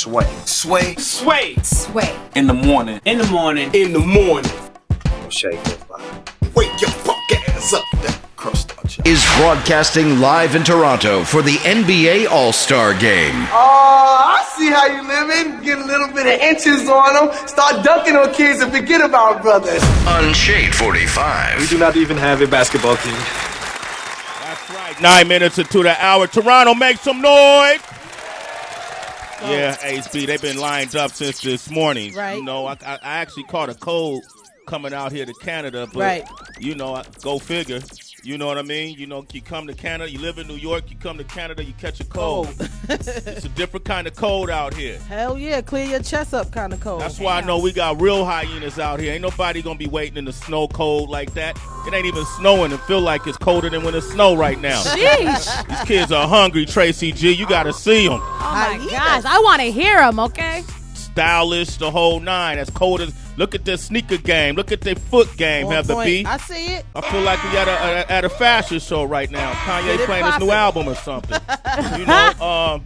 Sway. Sway. Sway. Sway. In the morning. In the morning. In the morning. O'Shea goes by. Wake your fuck ass up. That crust out your Is broadcasting live in Toronto for the NBA All-Star Game. Oh, I see how you living. Get a little bit of inches on them. Start dunking on kids and forget about brothers. Unshade 45. We do not even have a basketball team. That's right. 9 minutes into the hour. Toronto, make some noise. Yeah, HB, they've been lined up since this morning. Right. You know, I actually caught a cold coming out here to Canada, but, you know, go figure. You know what I mean? You know, you come to Canada, you live in New York, you come to Canada, you catch a cold. It's a different kind of cold out here. Hell yeah, clear your chest up kind of cold. That's why I know we got real hyenas out here. Ain't nobody going to be waiting in the snow cold like that. It ain't even snowing and feel like it's colder than when it's snow right now. Sheesh. These kids are hungry, Tracy G. You got to see them. Oh, my gosh. I want to hear them, okay? Stylish, the whole nine. As cold as, look at their sneaker game. Look at their foot game, Heather B. I see it. I feel like we at a fashion show right now. Kanye playing his new album or something. You know,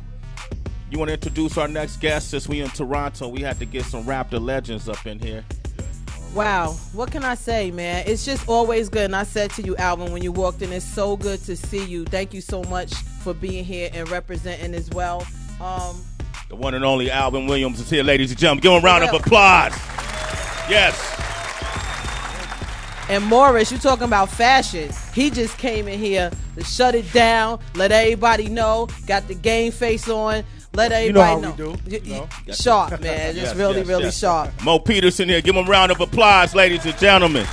you want to introduce our next guest? Since we in Toronto, we had to get some Raptor legends up in here. Wow. What can I say, man? It's just always good. And I said to you, Alvin, when you walked in, it's so good to see you. Thank you so much for being here and representing as well. The one and only Alvin Williams is here, ladies and gentlemen. Give him a round of applause. Yes. And Morris, you talking about fashion. He just came in here to shut it down, let everybody know, got the game face on, let everybody know. You know how we do. Sharp, man. Just really sharp. Mo Peterson here. Give him a round of applause, ladies and gentlemen.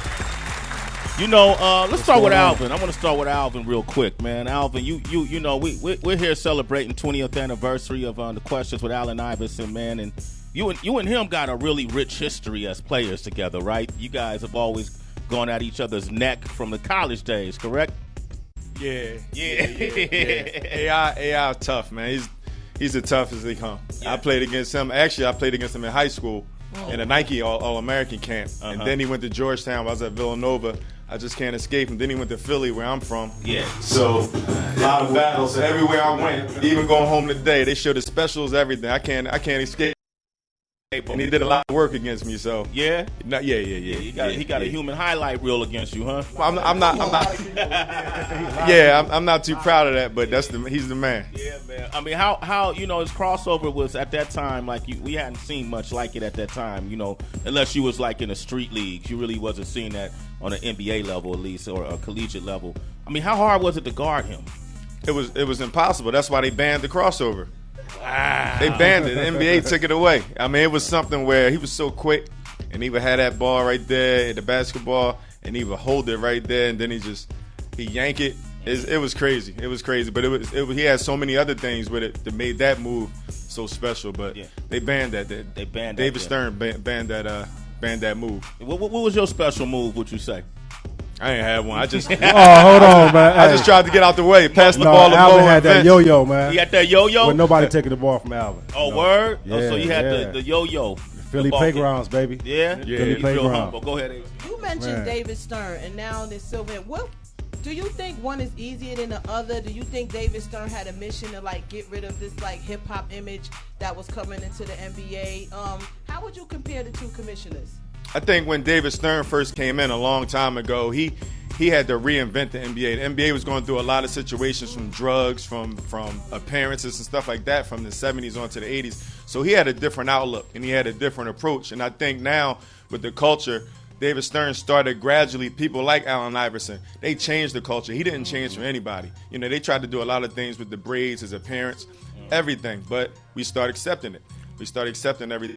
You know, let's start with Alvin. I want to start with Alvin real quick, man. Alvin, you know, we're here celebrating 20th anniversary of the Questions with Allen Iverson, man, and you and him got a really rich history as players together, right? You guys have always gone at each other's neck from the college days, correct? Yeah. AI tough, man. He's the toughest they come. Yeah. I played against him. Actually, I played against him in high school in a Nike All-American camp, and then he went to Georgetown. I was at Villanova. I just can't escape him. Then he went to Philly, where I'm from. Yeah. So a lot of battles. So everywhere I went, even going home today, they showed the specials, everything. I can't escape. And he did a lot of work against me. So yeah. He got a human highlight reel against you, huh? I'm not. Yeah, I'm not too proud of that, but he's the man. Yeah, man. I mean, how you know his crossover was at that time like we hadn't seen much like it at that time. You know, unless you was like in the street leagues, you really wasn't seeing that on an NBA level at least or a collegiate level. I mean, how hard was it to guard him? It was impossible. That's why they banned the crossover. Wow. They banned it. The NBA took it away. I mean, it was something where he was so quick, and he would have that ball right there, the basketball, and he would hold it right there, and then he yank it. It was crazy. It was crazy, but he had so many other things with it that made that move so special. But they banned that. They banned David Stern banned that move. What was your special move? Would you say? I ain't had one. I just hold on, man. I just tried to get out the way, pass the ball to Alvin Mo. Had that yo-yo, man. He had that yo-yo? With nobody taking the ball from Alvin. Oh, word? Yeah, so you had the yo-yo. Philly playgrounds, baby. Yeah? Philly playgrounds. Go ahead, You mentioned David Stern, and now this Sylvan. What do you think one is easier than the other? Do you think David Stern had a mission to like get rid of this like hip hop image that was coming into the NBA? How would you compare the two commissioners? I think when David Stern first came in a long time ago, he had to reinvent the NBA. The NBA was going through a lot of situations from drugs, from appearances and stuff like that from the 70s on to the 80s. So he had a different outlook and he had a different approach. And I think now with the culture, David Stern started gradually, people like Allen Iverson, they changed the culture. He didn't change for anybody. You know, they tried to do a lot of things with the braids, his appearance, everything. But we started accepting it. We started accepting everything.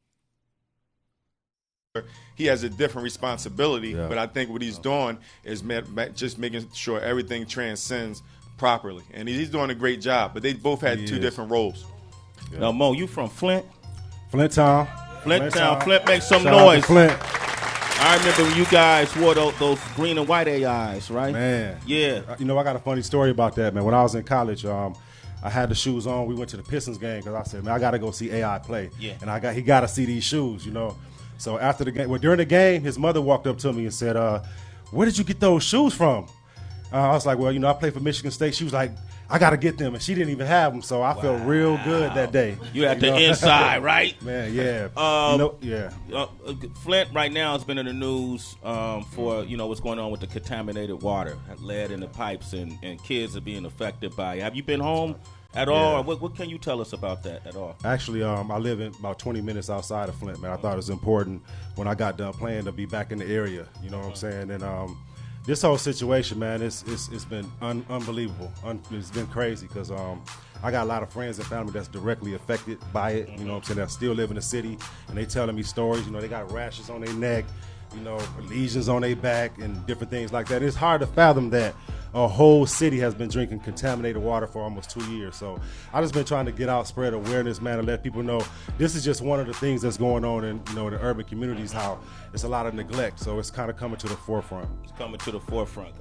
He has a different responsibility, but I think what he's doing is just making sure everything transcends properly. And he's doing a great job, but they both had two different roles. Yeah. Now, Mo, you from Flint? Flint Town. Flint makes some Shout noise. Out to Flint. I remember when you guys wore those green and white AIs, right? Man. Yeah. You know, I got a funny story about that, man. When I was in college, I had the shoes on. We went to the Pistons game because I said, man, I got to go see AI play. Yeah. And he got to see these shoes, you know. So after the game, during the game, his mother walked up to me and said, where did you get those shoes from? I was like, well, you know, I play for Michigan State. She was like, I got to get them, and she didn't even have them, so I felt real good that day. You at the inside, right? Man, yeah. Flint right now has been in the news for what's going on with the contaminated water, lead in the pipes, and kids are being affected by it. Have you been home at all? Or what can you tell us about that at all? Actually, I live in about 20 minutes outside of Flint, man. I thought it was important when I got done playing to be back in the area. You know what I'm saying? And this whole situation, man, it's been unbelievable. It's been crazy because I got a lot of friends and family that's directly affected by it. You know what I'm saying? That still live in the city, and they telling me stories. They got rashes on their neck, lesions on their back, and different things like that. It's hard to fathom that a whole city has been drinking contaminated water for almost 2 years. So I just been trying to get out, spread awareness, man, and let people know this is just one of the things that's going on in the urban communities. How it's a lot of neglect. So it's kind of coming to the forefront. It's coming to the forefront.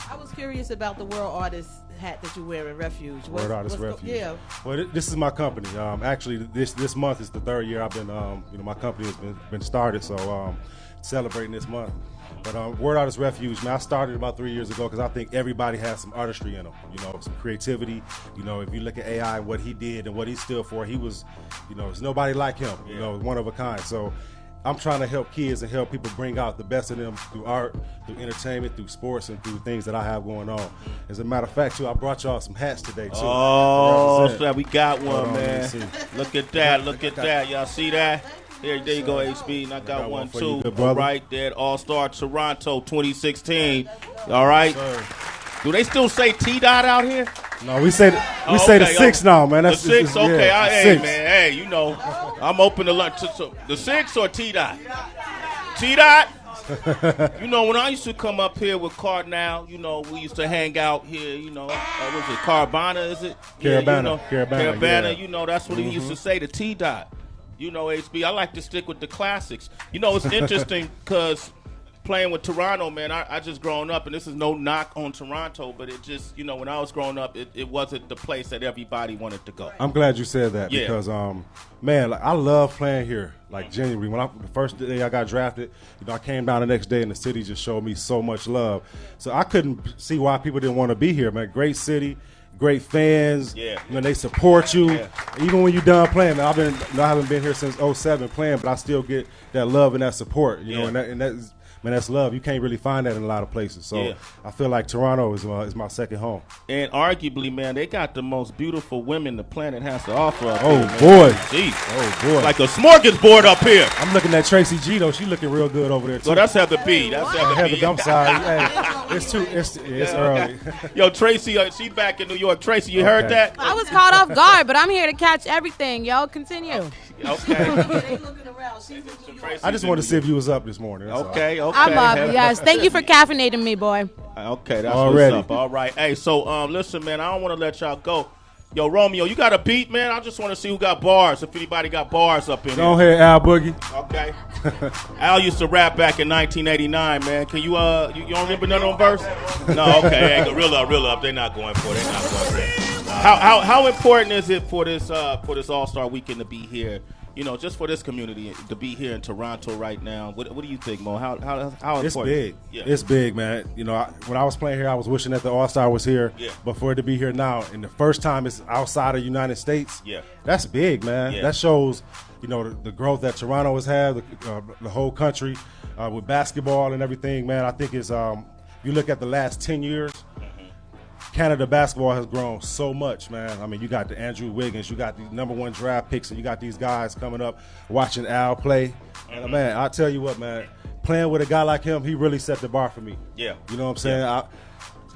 I was curious about the World Artist hat that you wear in Refuge. World Artist Refuge. Yeah. Well, this is my company. Actually, this month is the third year I've been. My company has been started. So celebrating this month. But Word Artist Refuge, man, I started about 3 years ago because I think everybody has some artistry in them, some creativity. If you look at AI, what he did and what he stood for, he was, there's nobody like him, one of a kind. So I'm trying to help kids and help people bring out the best of them through art, through entertainment, through sports, and through things that I have going on. As a matter of fact, too, I brought y'all some hats today, too. Oh, so we got one, man. Look at that. Look at that. Y'all see that? There you go, HB. And I got one too. All right, there, All-Star Toronto 2016. All right. Do they still say T-Dot out here? No, we say the 6 now, man. That's the 6? Okay. Hey, man. I'm open to lunch. The 6 or T-Dot? T-Dot? When I used to come up here with Cardinal, we used to hang out here, was it Carabana, is it? Caravana. Caravana, yeah. That's what he used to say, the T-Dot. HB, I like to stick with the classics. It's interesting because playing with Toronto, man, I just grown up, and this is no knock on Toronto, but it just, when I was growing up, it wasn't the place that everybody wanted to go. I'm glad you said that because, man, I love playing here. Like, genuinely, the first day I got drafted, I came down the next day, and the city just showed me so much love. So I couldn't see why people didn't want to be here, man. Great city. Great fans, they support you. Even when you're done playing, man, I haven't been here since 2007 playing, but I still get that love and that support, and that's love. You can't really find that in a lot of places. So I feel like Toronto is my second home. And arguably, man, they got the most beautiful women the planet has to offer up here, boy. Jeez. Oh, boy. Like a smorgasbord up here. I'm looking at Tracy G, though. She looking real good over there, too. So that's Heather B. I'm sorry. Hey, it's early. Yo, Tracy, she back in New York. Tracy, you heard that? I was caught off guard, but I'm here to catch everything. Yo, continue. Okay. I just wanted to see if you was up this morning. Okay. I'm up, yes. Thank you for caffeinating me, boy. Okay, that's what's up. All right. Hey, so listen, man, I don't want to let y'all go. Yo, Romeo, you got a beat, man? I just want to see who got bars, if anybody got bars up in here. Go ahead, Al Boogie. Okay. Al used to rap back in 1989, man. Can you don't remember none on verse? No, okay. Hey, real up. They're not going for it. How important is it for this All-Star Weekend to be here? Just for this community to be here in Toronto right now. What do you think, Mo? How important? It's big. Yeah. It's big, man. When I was playing here, I was wishing that the All-Star was here. Yeah. But for it to be here now, and the first time it's outside of the United States, that's big, man. Yeah. That shows, the growth that Toronto has had, the whole country with basketball and everything, man. I think it's you look at the last 10 years, Canada basketball has grown so much, man. I mean, you got the Andrew Wiggins, you got the #1 draft picks, and you got these guys coming up watching Al play. And, man, I tell you what, man, playing with a guy like him, he really set the bar for me. Yeah. You know what I'm saying?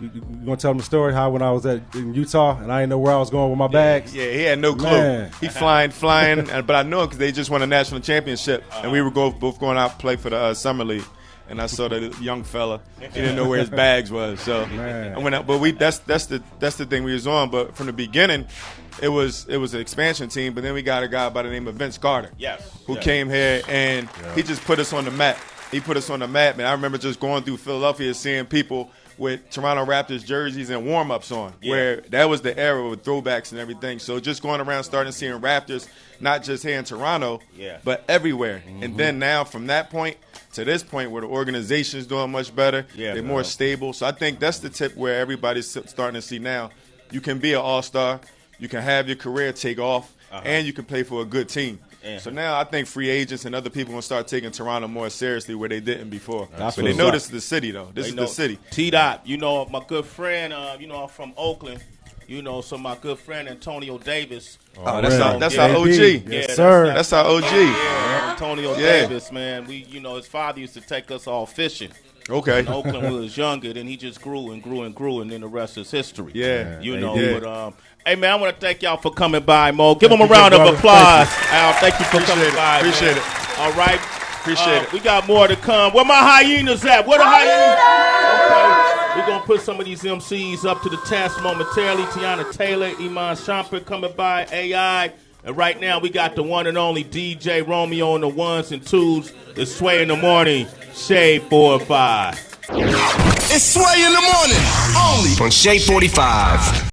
You want to tell them the story how when I was in Utah and I didn't know where I was going with my bags? Yeah, he had no clue. Man. He flying, but I knew him because they just won a national championship, and we were both going out to play for the Summer League. And I saw the young fella. He didn't know where his bags was. So I went out. But that's the thing we was on. But from the beginning, it was an expansion team. But then we got a guy by the name of Vince Carter, who came here and he just put us on the map. He put us on the map, man. I remember just going through Philadelphia, seeing people with Toronto Raptors jerseys and warm-ups on, where that was the era with throwbacks and everything. So just going around starting seeing Raptors, not just here in Toronto, but everywhere. Mm-hmm. And then now from that point to this point where the organization's doing much better, they're more stable. So I think that's the tip where everybody's starting to see now. you can be an all-star, you can have your career take off, and you can play for a good team. So now I think free agents and other people going to start taking Toronto more seriously where they didn't before. But they know this is the city, though. This is the city. T-Dot, you know, my good friend, you know, I'm from Oakland. You know, so my good friend Antonio Davis. Oh, that's our OG. Yes, sir. That's our OG. Yeah, Antonio Davis, man. You know, his father used to take us all fishing. Okay. In Oakland, when we was younger, then he just grew and grew and grew, and then the rest is history. Yeah. You know, but hey, man, I want to thank y'all for coming by, Mo. Give them a round of applause. Al, thank you for coming by. Appreciate it. All right. Appreciate it. We got more to come. Where my hyenas at? Where the hyenas? Okay. We're going to put some of these MCs up to the test momentarily. Tiana Taylor, Iman Shumpert coming by, AI. And right now, we got the one and only DJ Romeo on the ones and twos. It's Sway in the morning, Shade 4-5. It's Sway in the morning, only On Shade 45.